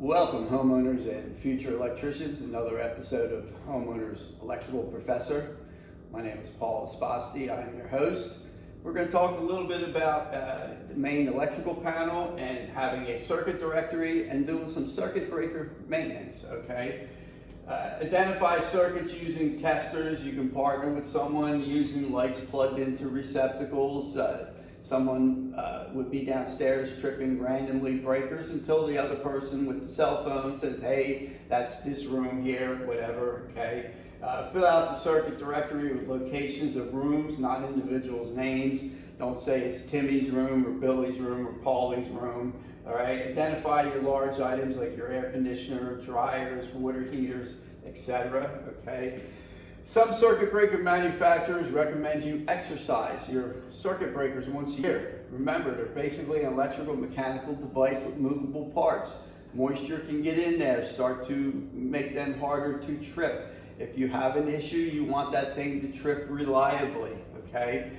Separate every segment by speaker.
Speaker 1: Welcome homeowners and future electricians, another episode of Homeowners Electrical Professor. My name is Paul Esposti, I'm your host. We're going to talk a little bit about the main electrical panel and having a circuit directory and doing some circuit breaker maintenance, okay? Identify circuits using testers. You can partner with someone using lights plugged into receptacles. Someone would be downstairs tripping randomly breakers until the other person with the cell phone says, hey, that's this room here, whatever, okay? Fill out the circuit directory with locations of rooms, not individuals' names. Don't say it's Timmy's room or Billy's room or Paulie's room, all right? Identify your large items like your air conditioner, dryers, water heaters, etc., okay? Some circuit breaker manufacturers recommend you exercise your circuit breakers once a year. Remember, they're basically an electrical mechanical device with movable parts. Moisture can get in there, start to make them harder to trip. If you have an issue, you want that thing to trip reliably, okay?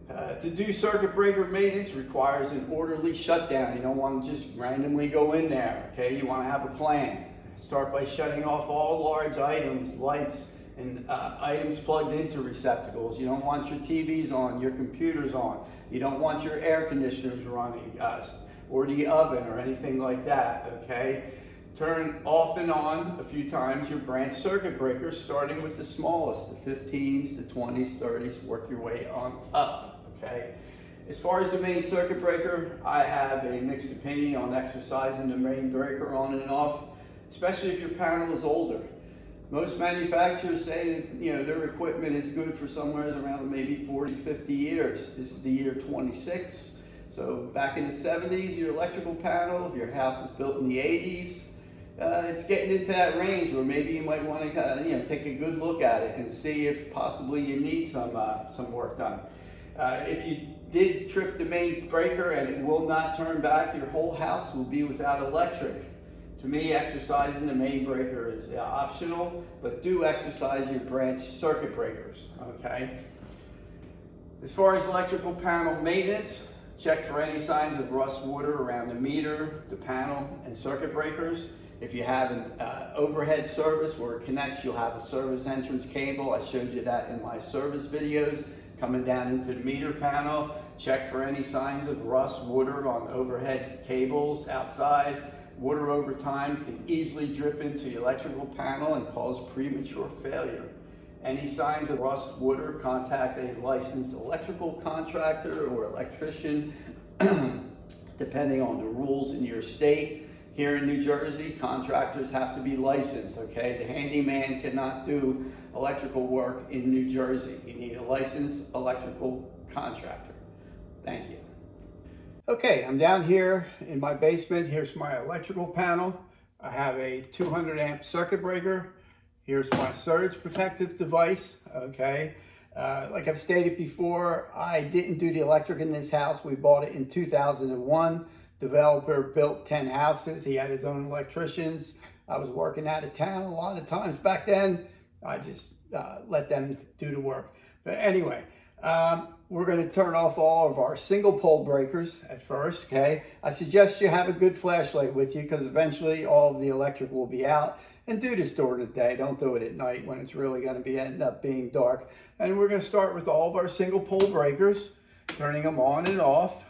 Speaker 1: To do circuit breaker maintenance requires an orderly shutdown. You don't want to just randomly go in there, okay? You want to have a plan. Start by shutting off all large items, lights, and items plugged into receptacles. You don't want your TVs on, your computers on. You don't want your air conditioners running, or the oven or anything like that, okay? Turn off and on a few times your branch circuit breakers, starting with the smallest, the 15s, the 20s, 30s, work your way on up, okay? As far as the main circuit breaker, I have a mixed opinion on exercising the main breaker on and off, especially if your panel is older. Most manufacturers say that, their equipment is good for somewhere around maybe 40, 50 years. This is the year 26. So back in the 70s, your electrical panel, if your house was built in the 80s, it's getting into that range where maybe you might want to take a good look at it and see if possibly you need some work done. If you did trip the main breaker and it will not turn back, your whole house will be without electric. To me, exercising the main breaker is optional, but do exercise your branch circuit breakers, okay? As far as electrical panel maintenance, check for any signs of rust water around the meter, the panel, and circuit breakers. If you have an overhead service where it connects, you'll have a service entrance cable. I showed you that in my service videos. Coming down into the meter panel, check for any signs of rust water on overhead cables outside. Water over time can easily drip into the electrical panel and cause premature failure. Any signs of rust water, contact a licensed electrical contractor or electrician, depending on the rules in your state. Here in New Jersey, contractors have to be licensed, okay? The handyman cannot do electrical work in New Jersey. You need a licensed electrical contractor. Thank you. Okay, I'm down here in my basement. Here's my electrical panel. I have a 200 amp circuit breaker. Here's my surge protective device, okay? Like I've stated before, I didn't do the electric in this house. We bought it in 2001. Developer built 10 houses. He had his own electricians. I was working out of town a lot of times back then. I just let them do the work. But anyway, we're going to turn off all of our single pole breakers at first, okay? I suggest you have a good flashlight with you because eventually all of the electric will be out. And do this during the day. Don't do it at night when it's really going to end up being dark. And we're going to start with all of our single pole breakers, turning them on and off.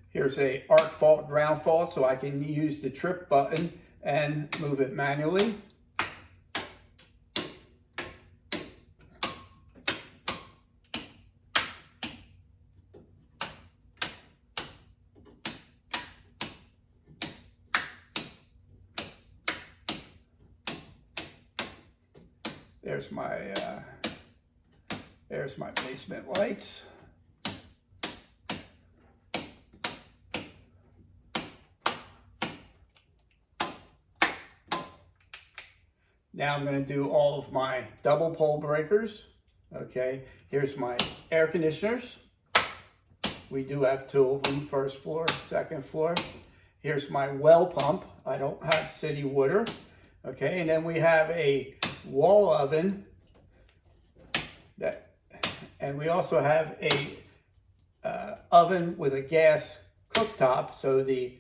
Speaker 1: Here's a arc fault, ground fault, so I can use the trip button and move it manually. There's my basement lights. Now I'm going to do all of my double pole breakers. Okay, here's my air conditioners. We do have two of them, first floor, second floor. Here's my well pump. I don't have city water. Okay, and then we have a wall oven that And we also have a oven with a gas cooktop, so the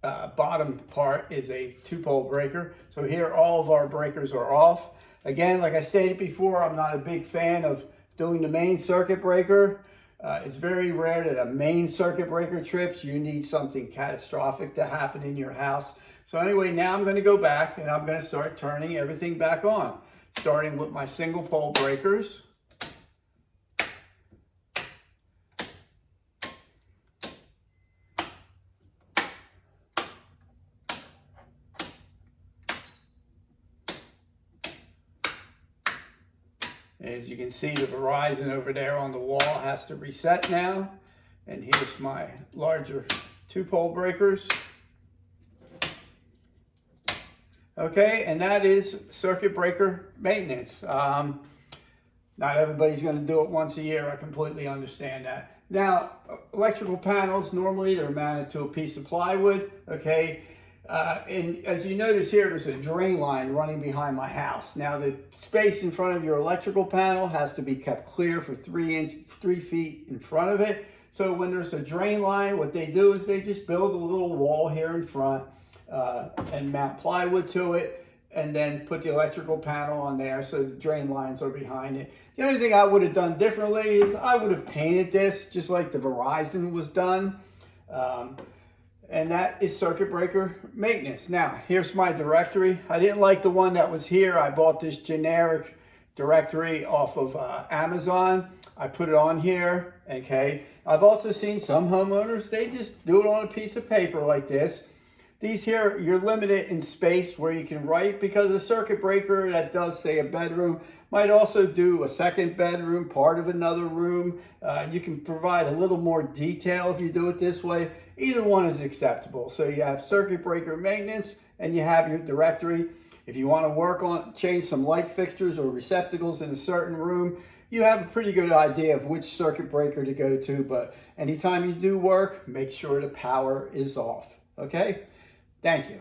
Speaker 1: bottom part is a 2-pole breaker. So here all of our breakers are off. Again, like I stated before, I'm not a big fan of doing the main circuit breaker. It's very rare that a main circuit breaker trips. You need something catastrophic to happen in your house. So anyway, now I'm going to go back and I'm going to start turning everything back on, starting with my single pole breakers. As you can see, the Verizon over there on the wall has to reset now. And here's my larger 2-pole breakers. Okay, and that is circuit breaker maintenance. Not everybody's going to do it once a year. I completely understand that. Now, electrical panels, normally they're mounted to a piece of plywood, okay? And as you notice here, there's a drain line running behind my house. Now, the space in front of your electrical panel has to be kept clear for 3 feet in front of it. So when there's a drain line, what they do is they just build a little wall here in front and mount plywood to it, and then put the electrical panel on there so the drain lines are behind it. The only thing I would have done differently is I would have painted this just like the Verizon was done. And that is circuit breaker maintenance. Now, here's my directory. I didn't like the one that was here. I bought this generic directory off of Amazon. I put it on here, okay? I've also seen some homeowners, they just do it on a piece of paper like this. These here, you're limited in space where you can write, because a circuit breaker that does say a bedroom might also do a second bedroom, part of another room. You can provide a little more detail if you do it this way. Either one is acceptable. So you have circuit breaker maintenance and you have your directory. If you want to work on, change some light fixtures or receptacles in a certain room, you have a pretty good idea of which circuit breaker to go to. But anytime you do work, make sure the power is off. Okay? Thank you.